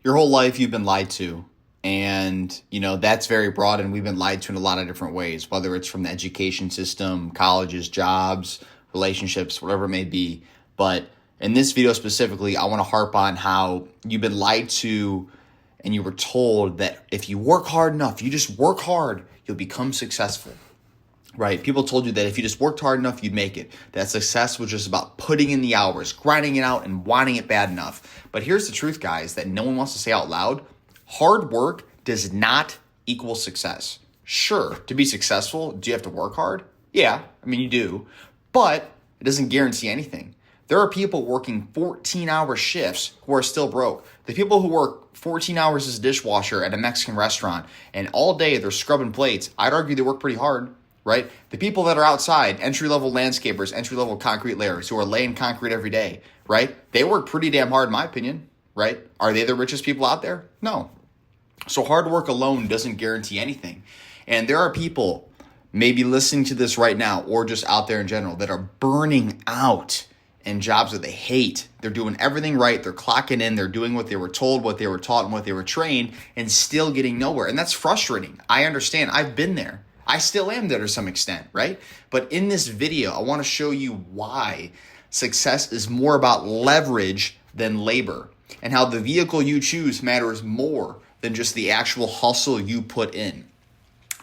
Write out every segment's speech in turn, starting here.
your whole life you've been lied to. And, that's very broad, and we've been lied to in a lot of different ways, whether it's from the education system, colleges, jobs, relationships, whatever it may be. But in this video specifically, I want to harp on how you've been lied to and you were told that if you work hard enough, you just work hard, you'll become successful. Right? People told you that if you just worked hard enough, you'd make it. That success was just about putting in the hours, grinding it out, and wanting it bad enough. But here's the truth, guys, that no one wants to say out loud. Hard work does not equal success. Sure, to be successful, do you have to work hard? Yeah, you do. But it doesn't guarantee anything. There are people working 14-hour shifts who are still broke. The people who work 14 hours as a dishwasher at a Mexican restaurant and all day they're scrubbing plates, I'd argue they work pretty hard. Right? The people that are outside, entry-level landscapers, entry-level concrete layers who are laying concrete every day, right? They work pretty damn hard in my opinion, right? Are they the richest people out there? No. So hard work alone doesn't guarantee anything. And there are people maybe listening to this right now or just out there in general that are burning out in jobs that they hate. They're doing everything right. They're clocking in. They're doing what they were told, what they were taught, and what they were trained, and still getting nowhere. And that's frustrating. I understand. I've been there. I still am there to some extent, right? But in this video, I want to show you why success is more about leverage than labor, and how the vehicle you choose matters more than just the actual hustle you put in,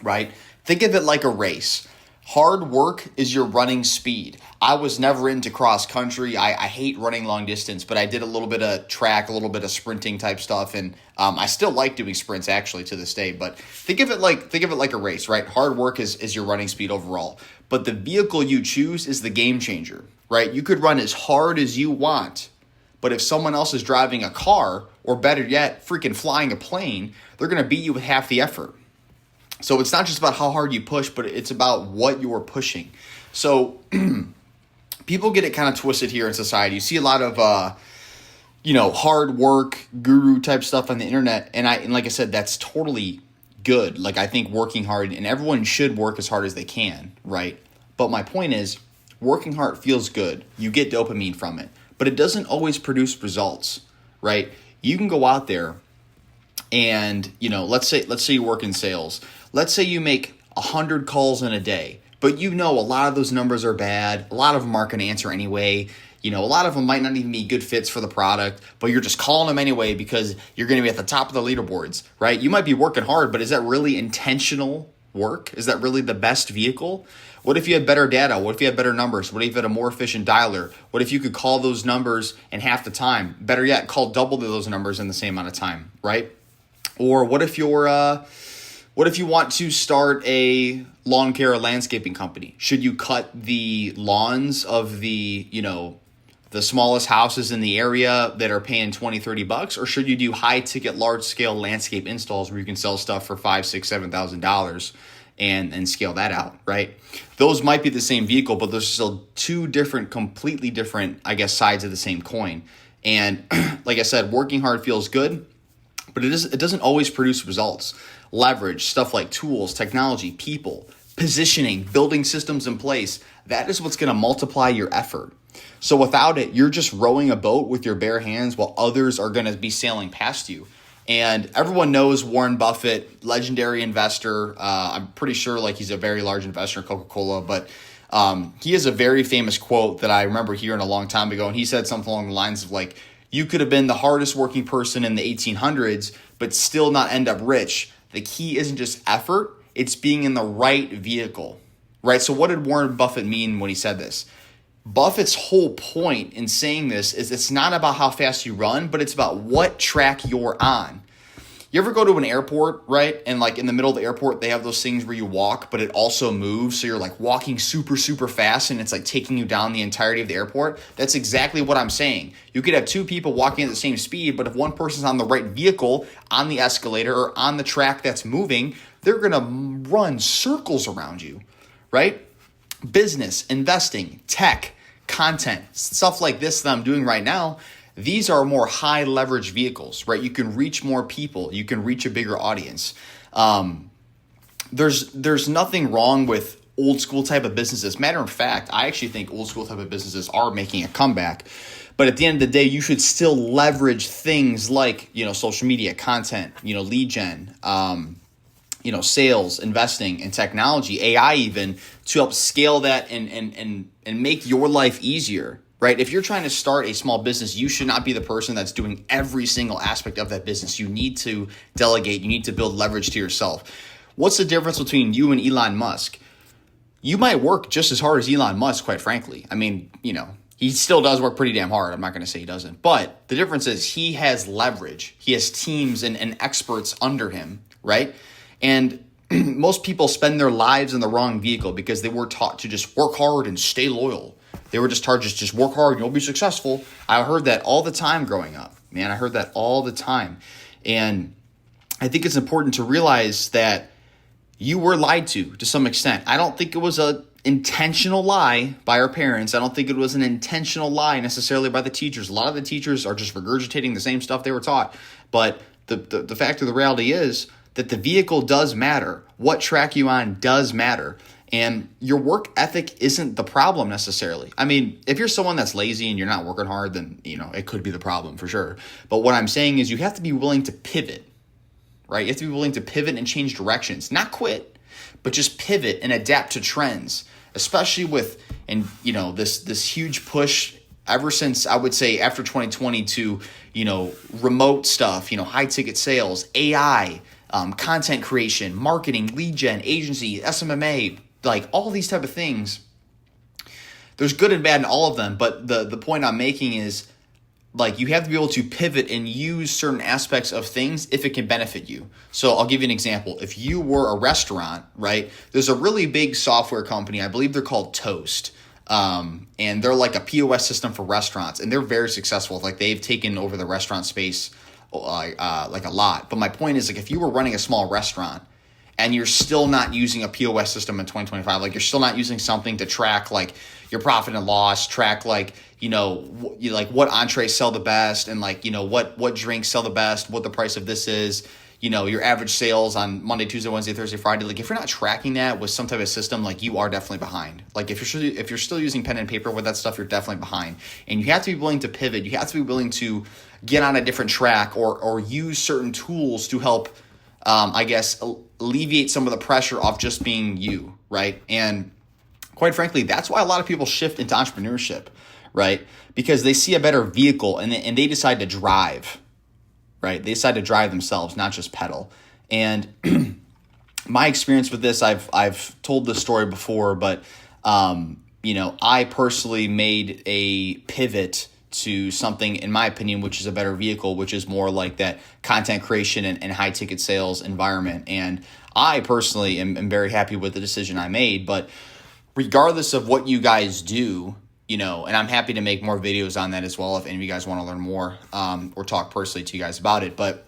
right? Think of it like a race. Hard work is your running speed. I was never into cross country. I hate running long distance, but I did a little bit of track, a little bit of sprinting type stuff, and I still like doing sprints actually to this day. But think of it like a race, right? Hard work is your running speed overall, but the vehicle you choose is the game changer, right? You could run as hard as you want, but if someone else is driving a car, or better yet, freaking flying a plane, they're going to beat you with half the effort. So it's not just about how hard you push, but it's about what you're pushing. So people get it kind of twisted here in society. You see a lot of, hard work, guru type stuff on the internet. And like I said, that's totally good. Like I think working hard, and everyone should work as hard as they can, right? But my point is, working hard feels good. You get dopamine from it, but it doesn't always produce results, right? You can go out there and, let's say you work in sales. Let's say you make 100 calls in a day, but a lot of those numbers are bad. A lot of them aren't going to answer anyway. A lot of them might not even be good fits for the product, but you're just calling them anyway because you're going to be at the top of the leaderboards, right? You might be working hard, but is that really intentional work? Is that really the best vehicle? What if you had better data? What if you had better numbers? What if you had a more efficient dialer? What if you could call those numbers in half the time? Better yet, call double those numbers in the same amount of time, right? Or what if you want to start a lawn care or landscaping company? Should you cut the lawns of the smallest houses in the area that are paying $20-$30, or should you do high ticket, large scale landscape installs where you can sell stuff for $5,000-$7,000 and scale that out, right? Those might be the same vehicle, but there's still two completely different, sides of the same coin. And like I said, working hard feels good, but it doesn't always produce results. Leverage, stuff like tools, technology, people, positioning, building systems in place, that is what's going to multiply your effort. So without it, you're just rowing a boat with your bare hands while others are going to be sailing past you. And everyone knows Warren Buffett, legendary investor. I'm pretty sure he's a very large investor in Coca-Cola, but he has a very famous quote that I remember hearing a long time ago. And he said something along the lines of you could have been the hardest working person in the 1800s, but still not end up rich. The key isn't just effort, it's being in the right vehicle, right? So what did Warren Buffett mean when he said this? Buffett's whole point in saying this is it's not about how fast you run, but it's about what track you're on. You ever go to an airport, right? And in the middle of the airport, they have those things where you walk, but it also moves. So you're walking super, super fast and it's taking you down the entirety of the airport. That's exactly what I'm saying. You could have two people walking at the same speed, but if one person's on the right vehicle, on the escalator, or on the track that's moving, they're going to run circles around you, right? Business, investing, tech, content, stuff like this that I'm doing right now, these are more high leverage vehicles, right? You can reach more people. You can reach a bigger audience. There's nothing wrong with old school type of businesses. Matter of fact, I actually think old school type of businesses are making a comeback. But at the end of the day, you should still leverage things like, social media, content, lead gen, sales, investing, and technology, AI even, to help scale that and make your life easier, right? If you're trying to start a small business, you should not be the person that's doing every single aspect of that business. You need to delegate. You need to build leverage to yourself. What's the difference between you and Elon Musk? You might work just as hard as Elon Musk, quite frankly. I mean, he still does work pretty damn hard. I'm not going to say he doesn't. But the difference is he has leverage. He has teams and experts under him, right? And most people spend their lives in the wrong vehicle because they were taught to just work hard and stay loyal. They were just taught just work hard and you'll be successful. I heard that all the time growing up, man. I heard that all the time. And I think it's important to realize that you were lied to some extent. I don't think it was an intentional lie by our parents. I don't think it was an intentional lie necessarily by the teachers. A lot of the teachers are just regurgitating the same stuff they were taught. But the fact of the reality is that the vehicle does matter. What track you on does matter. And your work ethic isn't the problem necessarily. I mean, if you're someone that's lazy and you're not working hard, then, it could be the problem for sure. But what I'm saying is you have to be willing to pivot, right? You have to be willing to pivot and change directions, not quit, but just pivot and adapt to trends, especially with, this huge push ever since, I would say, after 2020 to, remote stuff, high ticket sales, AI, content creation, marketing, lead gen, agency, SMMA, like all these type of things. There's good and bad in all of them, but the point I'm making is, like, you have to be able to pivot and use certain aspects of things if it can benefit you. So I'll give you an example. If you were a restaurant, right, there's a really big software company, I believe they're called Toast. And they're like a POS system for restaurants, and they're very successful. Like, they've taken over the restaurant space like a lot. But my point is, like, if you were running a small restaurant and you're still not using a POS system in 2025, like, you're still not using something to track like your profit and loss, track like, like what entrees sell the best, and like, what drinks sell the best, what the price of this is, your average sales on Monday, Tuesday, Wednesday, Thursday, Friday. Like, if you're not tracking that with some type of system, like, you are definitely behind. Like, if you're still using pen and paper with that stuff, you're definitely behind. And you have to be willing to pivot. You have to be willing to get on a different track or use certain tools to help, alleviate some of the pressure of just being you, right? And quite frankly, that's why a lot of people shift into entrepreneurship, right? Because they see a better vehicle and they decide to drive, right? They decide to drive themselves, not just pedal. And my experience with this, I've told this story before, but I personally made a pivot to something, in my opinion, which is a better vehicle, which is more like that content creation and high ticket sales environment. And I personally am very happy with the decision I made. But regardless of what you guys do, and I'm happy to make more videos on that as well if any of you guys want to learn more, or talk personally to you guys about it. But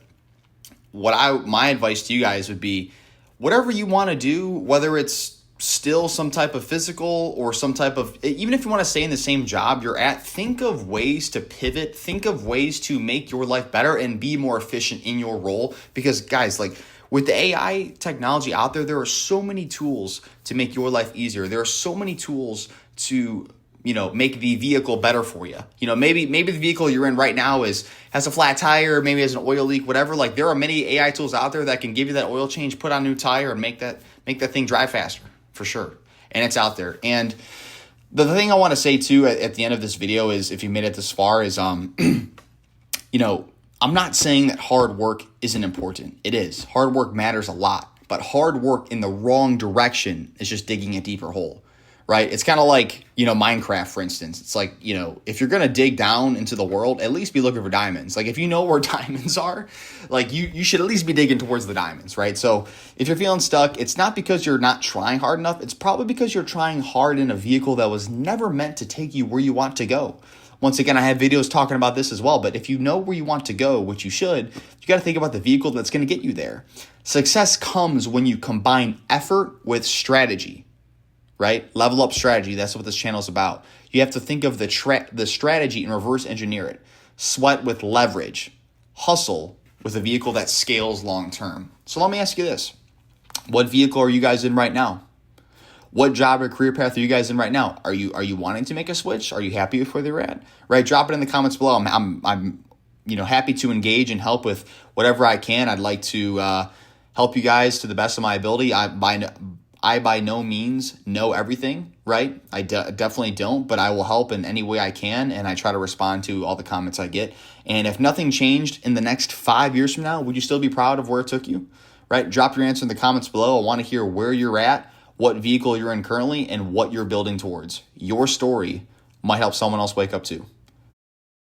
my advice to you guys would be, whatever you want to do, whether it's still some type of physical or some type of, even if you want to stay in the same job you're at, think of ways to pivot, think of ways to make your life better and be more efficient in your role. Because guys, like, with the AI technology out there are so many tools to make your life easier. There are so many tools to, make the vehicle better for you. Maybe the vehicle you're in right now has a flat tire, maybe has an oil leak, whatever. Like, there are many AI tools out there that can give you that oil change, put on a new tire, and make that thing drive faster, for sure. And it's out there. And the thing I want to say too at the end of this video is, if you made it this far, is I'm not saying that hard work isn't important. It is. Hard work matters a lot, but hard work in the wrong direction is just digging a deeper hole, right? It's kind of like, Minecraft, for instance. It's like, if you're going to dig down into the world, at least be looking for diamonds. Like, if you know where diamonds are, like, you should at least be digging towards the diamonds, right? So if you're feeling stuck, it's not because you're not trying hard enough. It's probably because you're trying hard in a vehicle that was never meant to take you where you want to go. Once again, I have videos talking about this as well, but if you know where you want to go, which you should, you got to think about the vehicle that's going to get you there. Success comes when you combine effort with strategy, right? Level up strategy. That's what this channel is about. You have to think of the strategy and reverse engineer it. Sweat with leverage. Hustle with a vehicle that scales long term. So let me ask you this. What vehicle are you guys in right now? What job or career path are you guys in right now? Are you wanting to make a switch? Are you happy with where they're at? Right? Drop it in the comments below. I'm happy to engage and help with whatever I can. I'd like to help you guys to the best of my ability. I by no means know everything, right? Definitely don't, but I will help in any way I can, and I try to respond to all the comments I get. And if nothing changed in the next 5 years from now, would you still be proud of where it took you? Right? Drop your answer in the comments below. I want to hear where you're at, what vehicle you're in currently, and what you're building towards. Your story might help someone else wake up too.